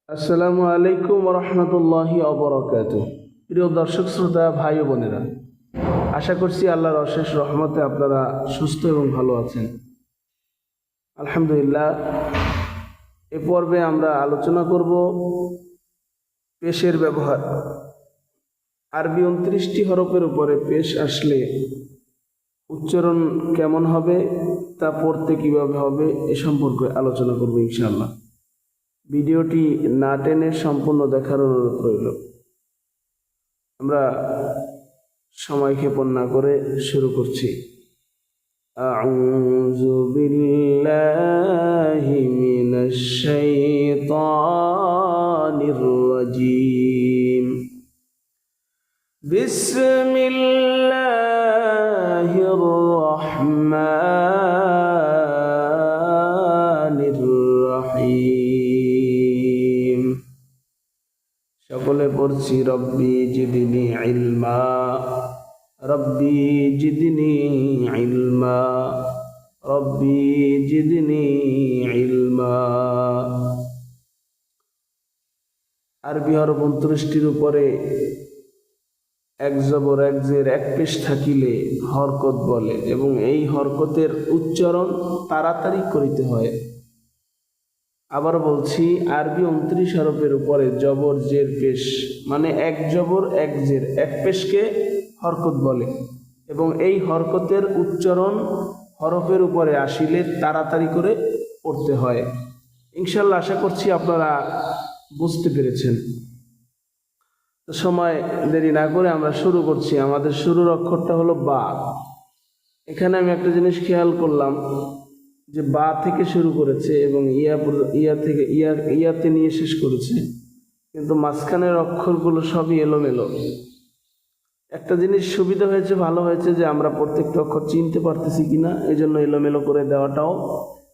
আসসালামু আলাইকুম রহমতুল্লাহি অবরাকাতুহ। প্রিয় দর্শক শ্রোতা ভাই ও বোনেরা, আশা করছি আল্লাহর অশেষ রহমতে আপনারা সুস্থ এবং ভালো আছেন। আলহামদুলিল্লাহ। এ পর্বে আমরা আলোচনা করব পেশের ব্যবহার। আরবি 29টি হরফের উপরে পেশ আসলে উচ্চারণ কেমন হবে, তা পড়তে কিভাবে হবে এ সম্পর্কে আলোচনা করব ইনশাআল্লাহ। ভিডিওটি না টেনে সম্পূর্ণ দেখার অনুরোধ রইল। আমরা সময় ক্ষেপণ না করে শুরু করছি। আউযু বিল্লাহি মিনাশ শাইতানির রাজীম। বিসমিল্লাহির রাহমানির রাহিম। সকলে পড়ছি রব্বি জিদনি ইলমা, রব্বি জিদনি ইলমা, রব্বি জিদনি ইলমা। আরবি হরফ 29টির উপরে এক জবর এক জের এক পেশ থাকিলে হরকত বলে, এবং এই হরকতের উচ্চারণ তাড়াতাড়ি করিতে হয়। আবার বলছি, আরবি 29 হরফের উপরে জবর জের পেশ মানে এক জবর এক জের এক পেশকে হরকত বলে, এবং এই হরকতের উচ্চারণ হরফের উপরে আসিলে তাড়াতাড়ি করে পড়তে হয়। ইনশাল্লাহ আশা করছি আপনারা বুঝতে পেরেছেন। তো সময় দেরি না করে আমরা শুরু করছি। আমাদের শুরুর অক্ষরটা হলো বা। এখানে আমি একটা জিনিস খেয়াল করলাম যে বা থেকে শুরু করেছে এবং ইয়াতে নিয়ে শেষ করেছে, কিন্তু মাঝখানের অক্ষরগুলো সবই এলোমেলো। একটা জিনিস সুবিধা হয়েছে, ভালো হয়েছে যে আমরা প্রত্যেকটা অক্ষর চিনতে পারতেছি কিনা, এই জন্য এলোমেলো করে দেওয়াটাও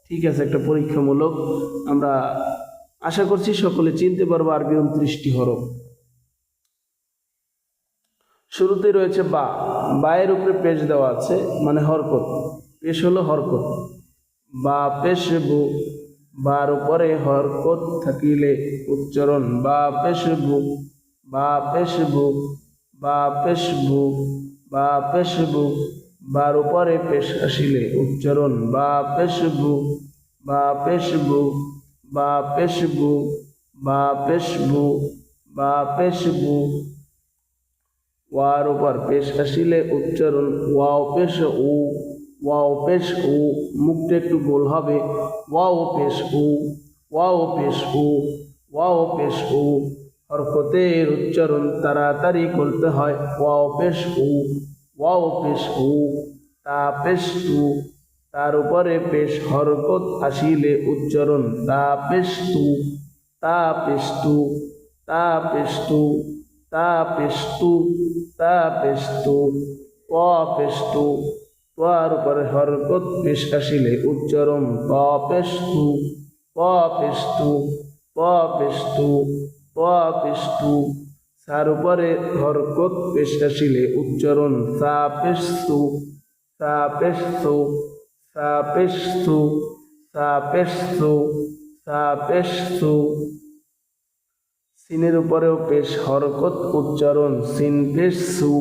ঠিক আছে, একটা পরীক্ষামূলক। আমরা আশা করছি সকলে চিনতে পারবো আরবি 29টি হরফ। শুরুতেই রয়েছে বা। বায়ের উপরে পেশ দেওয়া আছে মানে হরকত। পেশ হলো হরকত। বা পেশ বু, বার উপরে হরকত থাকিলে উচ্চারণ বা পেশ বু, বা পেশ বু, বা পেশ বু, বা পেশ বু। বার উপরে পেশ আসিলে উচ্চারণ বা পেশ বু, বা পেশ বু, বা পেশ বু, বা পেশ বু, বা পেশ বু। ওয়ার উপর পেশ আসিলে উচ্চারণ ওয়াও পেশ উ, ওয়াও পেশ উ। মুখটা একটু গোল হবে। ওয়াও পেশ উ, ওয়াও পেশ উ, ওয়াও পেশ উ। হরকতের উচ্চারণ তাড়াতাড়ি করতে হয়। ওয়াও পেশ উ, ওয়াও পেশ উ, তা পেশ তু। তার উপরে পেশ হরকত আসিলে উচ্চারণ তা পেশ তু, তা পেশ তু, তা পেশ তু, তা পেশ তু, তা পেশ তু। ত পেশ তু। তার উপরে হরকত পেশ আসিলে উচ্চারণ ত পেশ তু, ত পেশ তু, ত পেশ তু, ত পেশ তু। তার উপরে হরকত পেশ আসিলে উচ্চারণ সা পেশ তু, সা পেশ তু, সা পেশ তু, সা পেশ তু, সা পেশ তু। সিনের উপরেও পেশ হরকত উচ্চারণ সিন পেশ সু,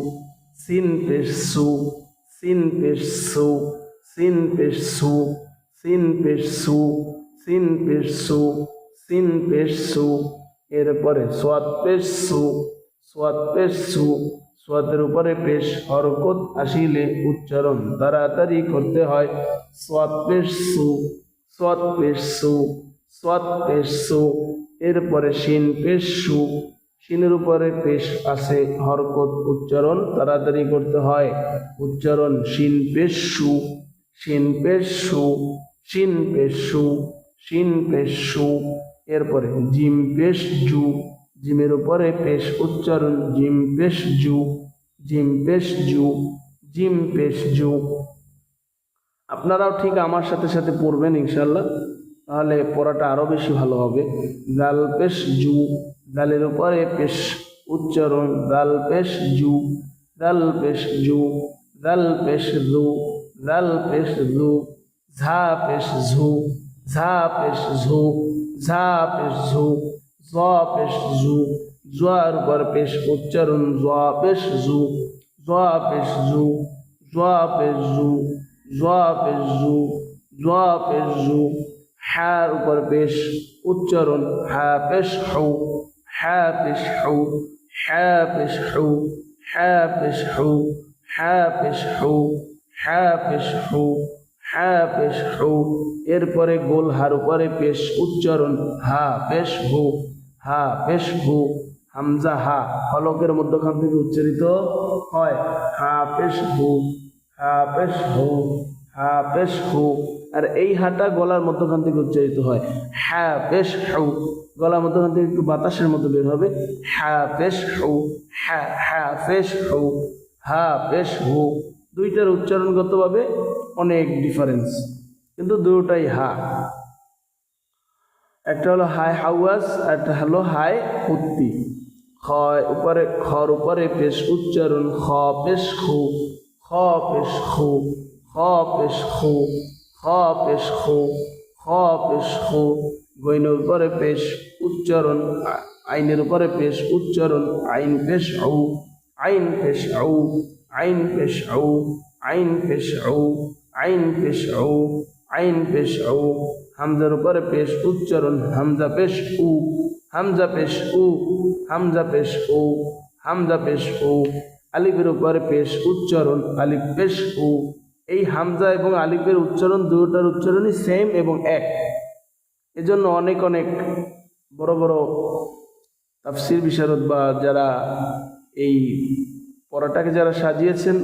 সিন পেশ সু, সিন পেশ সু, সিন পেশ সু, সিন পেশ সু, সিন পেশ সু, সিন পেশ সু। এরপরে সোয়াদ পেশ সু, সোয়াদ পেশ সু। সোয়াদের উপরে পেশ হরকত আসিলে উচ্চারণ তাড়াতাড়ি করতে হয়। সোয়াদ পেশ সু, সোয়াদ পেশ সু, সোয়াদ পেশ সু। এরপরে শিন পেশ সু। শিনের উপরে পেশ আছে হরকত, উচ্চারণ তাড়াতাড়ি করতে হয়। উচ্চারণ শিন পেশ সু, শিন পেশ সু, শিন পেশ সু, শিন পেশ সু। এরপরে জিম পেশ জু। জিমের উপরে পেশ উচ্চারণ জিম পেশ জু, জিম পেশ জু, জিম পেশ জু। আপনারাও ঠিক আমার সাথে সাথে পড়বেন ইনশাল্লাহ, তাহলে পড়াটা আরো বেশি ভালো হবে। দাল পেশ জু। দালের উপরে পেশ উচ্চারণ দাল পেশ জু, দাল পেশ জু, দাল পেশ জু, দাল পেশ জু। ঝা পেশ ঝু, ঝা পেশ ঝু, ঝা পেশ ঝু, জ পেশ জু, জোয়ার উপর পেশ উচ্চারণ জ পেশ জু, জ পেশ জু, জ পেশ জু, জ পেশ জু, জ পেশ জু। হার উপর পেশ উচ্চারণ হা পেশ হু, হা পেশ হু, হা পেশ হু, হা পেশ হু, হা পেশ হু, হা পেশ হু, হা পেশ হু। এরপরে গোল হার উপরে পেশ উচ্চারণ হা পেশ হু, হা পেশ হু। হামজা হা ফলকের মধ্যখান থেকে উচ্চারিত হয় হা পেশ হু, হা পেশ হু, হা পেশ হু। আর এই হাটা গলার মধ্যখান থেকে উচ্চারিত হয় হা পেশ হু, গলার মধ্যখান থেকে একটু বাতাসের মতো বের হবে হা পেশ হু, হা হা পেশ হু, হা পেশ হু। দুইটার উচ্চারণগতভাবে অনেক ডিফারেন্স, কিন্তু দুটোটাই হা। একটা হলো হাই হাওয়াস, একটা হলো হাই উত্তি। খর উপরে পেশ উচ্চারণ খ পেশ খু, খ পেশ খু, খ পেশ খু, খ পেশ খু, খ পেশ খু। গইনের উপরে পেশ উচ্চারণ আইনের উপরে পেশ উচ্চারণ আইন পেশ উ, আইন পেশ উ, আইন পেশ উ, আইন পেশ উ, আইন পেশ উ, আইন পেশ উ। হামজার উপরে পেশ উচ্চারণ হামজা পেশ উ, হামজা পেশ উ, হামজা পেশ উ, হামজা পেশ উ। আলিফের উপরে পেশ উচ্চারণ আলিফ পেশ উ। এই হামজা এবং আলিফের উচ্চারণ দুটোটার উচ্চারণই সেম এবং এক। এজন্য অনেক অনেক বড় বড় তাফসির বিশারদ বা যারা এই পড়াটাকে যারা সাজিয়েছেন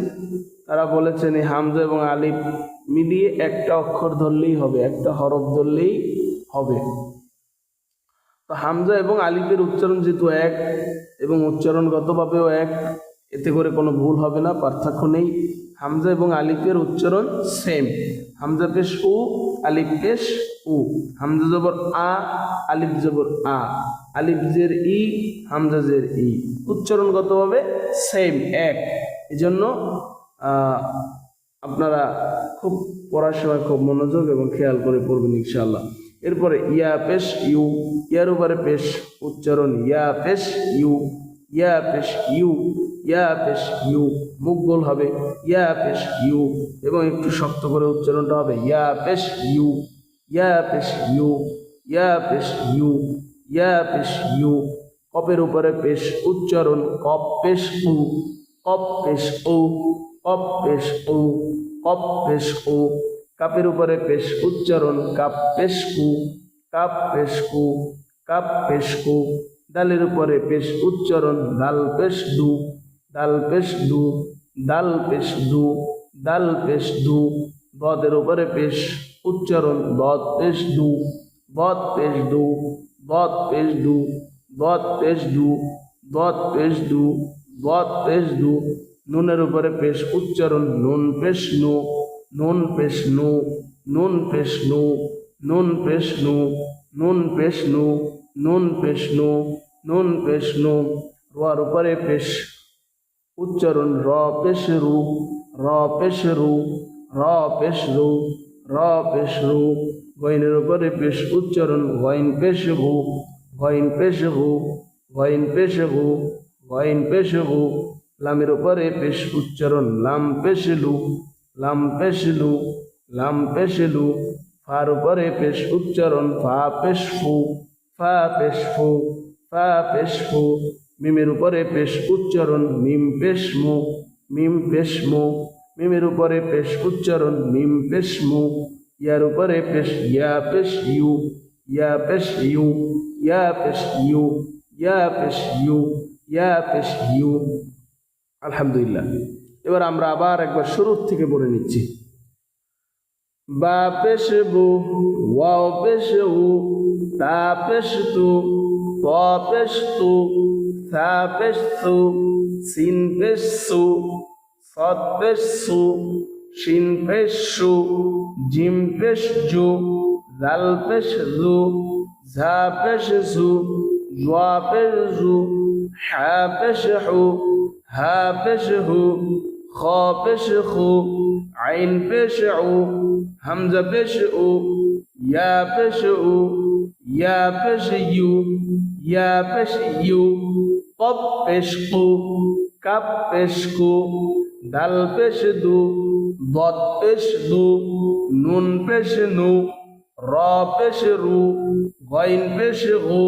তারা বলেছেন এই হামজা এবং আলিফ মিলিয়ে একটা অক্ষর ধরলেই হবে, একটা হরফ ধরলেই হবে। তো হামজা এবং আলিফের উচ্চারণ যেহেতু এক এবং উচ্চারণগতভাবেও এক, এতে করে কোনো ভুল হবে না, পার্থক্য নেই। হামজা এবং আলিফের উচ্চারণ সেম। হামজা পেশ উ, আলিফ পেশ উ, হামজা জবর আ, আলিফ জবর আ, আলিফ জের ই, হামজা জের ই, উচ্চারণগতভাবে সেম এক। এজন্য আপনারা খুব পড়ার সময় খুব মনোযোগ এবং খেয়াল করে পড়বেন ইনশাআল্লাহ। এরপরে ইয়া পেশ ইউ, ইয়ার উপরে পেশ উচ্চারণ ইয়া পেশ ইউ, ইয়া পেশ ইউ, ইয়া পেশ ইউ। মুখ গোল হবে ইয়া পেশ ইউ এবং একটু শক্ত করে উচ্চারণটা হবে ইয়া পেশ ইউ, ইয়া পেশ ইউ, ইয়া পেশ ইউ, ইয়া পেশ ইউ। কপের উপরে পেশ উচ্চারণ কপ পেশ উ, কপ পেশ উ, কপ পেশ উ, কপ পেশ উ। কাপের উপরে পেশ উচ্চারণ কাপ পেশ কু, কাপ পেশ কু, কাপ পেশ কু। দালের উপরে পেশ উচ্চারণ দাল পেশ দু, দাল পেশ দু, দাল পেশ দু, দাল পেশ দু। বদের উপরে পেশ উচ্চারণ বদ পেশ দু, বদ পেশ দু, বদ পেশ দু, বদ পেশ দু, বদ পেশ দু, বদ পেশ দু। নুনের উপরে পেশ উচ্চারণ নুন পেশ নু, নুন পেশ নু, নুন পেশ নু, নুন পেশ নু, নুন পেশ নু, নুন পেশ নু, নুন পেশ নু। রোয়ার উপরে পেশ উচ্চারণ র পেশ রু, র পেশ রু, র পেশ রু, র পেশ রু। গইনের উপরে পেশ উচ্চারণ গইন পেশ গু, গইন পেশ গু, গইন পেশ গু, গইন পেশ গু। লামের উপরে পেশ উচ্চারণ লাম পেশ লু, লাম পেশ লু, লাম পেশ লু। ফার উপরে পেশ উচ্চারণ ফা পেশ ফু, ফা পেশ ফু, ফা পেশ ফু। মিমের উপরে পেশ উচ্চারণ মিম পেশ মু, মিম পেশ মু। মিমের উপরে পেশ উচ্চারণ মিম পেশ মু। ইয়ার উপরে পেশ ইয়া পেশ ইউ, ইয়া পেশ ইউ, ইয়া পেশ ইউ, ইয়া পেশ ইউ, ইয়া পেশ ইউ। আলহামদুলিল্লাহ। এবার আমরা আবার একবার শুরু থেকে পড়ে নিচ্ছি। বা পেশ বু, ওয়াও পেশ উ, তা পেশ তু, ত পেশ তু, সা পেশ সু, সিন পেশ সু, সদ পেশ সু, শিন পেশ সু, জিম পেশ জু, জাল পেশ জু, ঝা পেশ জু, জোয়া পেশ জু, হা পেশ হু, হা পেশ হু, খ পেশ খু, আইন পেশ উ, হামজা পেশ উ, ইয়া পেশ উ, ইয়া পেশ ইউ, ইয়া পেশ ইউ, কব পেশ কু, কাপ পেশ কু, দাল পেশ দু, বদ পেশ দু, নুন পেশ নু, র পেশ রু, গইন পেশ গু,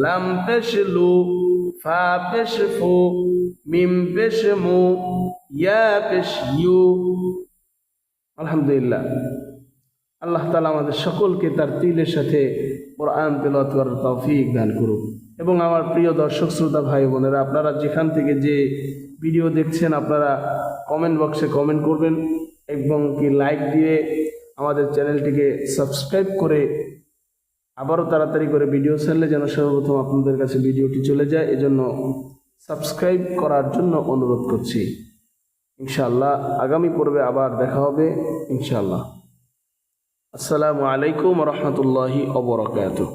লাম পেশ লু, ফা পেশ ফু, মিম পেশ মু, ইয়া পেশ ইউ। আলহামদুলিল্লাহ। আল্লাহ তাআলা আমাদের সকলকে তার তিলের সাথে কোরআন তেলাওয়াত করার তৌফিক দান করুন। এবং আমার প্রিয় দর্শক শ্রোতা ভাই বোনেরা, আপনারা যেখান থেকে যে ভিডিও দেখছেন আপনারা কমেন্ট বক্সে কমেন্ট করবেন এবং কি লাইক দিয়ে আমাদের চ্যানেলটিকে সাবস্ক্রাইব করে আবারও তাড়াতাড়ি করে ভিডিও ছাড়লে যেন সর্বপ্রথম আপনাদের কাছে ভিডিওটি চলে যায়, এজন্য সাবস্ক্রাইব করার জন্য অনুরোধ করছি। ইনশাআল্লাহ আগামী পর্বে আবার দেখা হবে ইনশাআল্লাহ। আসসালামু আলাইকুম ওয়া রাহমাতুল্লাহি ওয়া বারাকাতুহু।